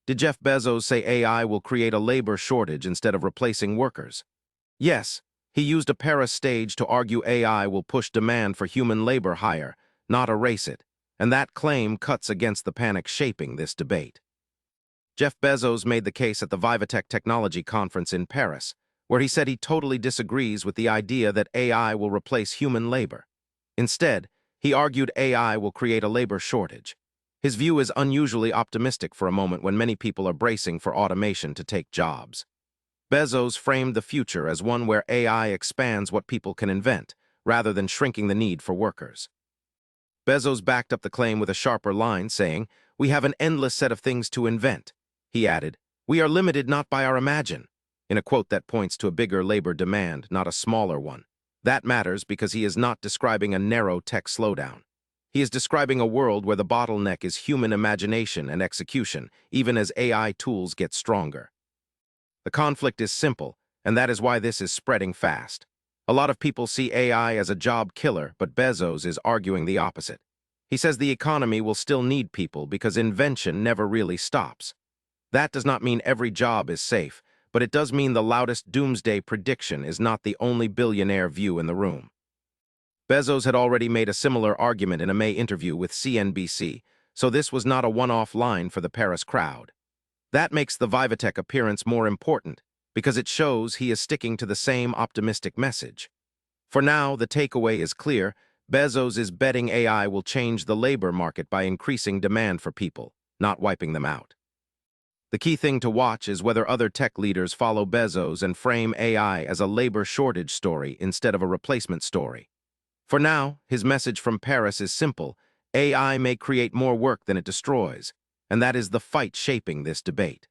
Did Jeff Bezos say AI will create a labor shortage instead of replacing workers? Yes, he used a Paris stage to argue AI will push demand for human labor higher, not erase it, and that claim cuts against the panic shaping this debate. Jeff Bezos made the case at the VivaTech technology conference in Paris, where he said he totally disagrees with the idea that AI will replace human labor. Instead, he argued AI will create a labor shortage. His view is unusually optimistic for a moment when many people are bracing for automation to take jobs. Bezos framed the future as one where AI expands what people can invent, rather than shrinking the need for workers. Bezos backed up the claim with a sharper line, saying, "We have an endless set of things to invent." He added, "We are limited not by our imagin," in a quote that points to a bigger labor demand, not a smaller one. That matters because he is not describing a narrow tech slowdown. He is describing a world where the bottleneck is human imagination and execution, even as AI tools get stronger. The conflict is simple, and that is why this is spreading fast. A lot of people see AI as a job killer, but Bezos is arguing the opposite. He says the economy will still need people because invention never really stops. That does not mean every job is safe, but it does mean the loudest doomsday prediction is not the only billionaire view in the room. Bezos had already made a similar argument in a May interview with CNBC, so this was not a one-off line for the Paris crowd. That makes the VivaTech appearance more important, because it shows he is sticking to the same optimistic message. For now, the takeaway is clear: Bezos is betting AI will change the labor market by increasing demand for people, not wiping them out. The key thing to watch is whether other tech leaders follow Bezos and frame AI as a labor shortage story instead of a replacement story. For now, his message from Paris is simple: AI may create more work than it destroys, and that is the fight shaping this debate.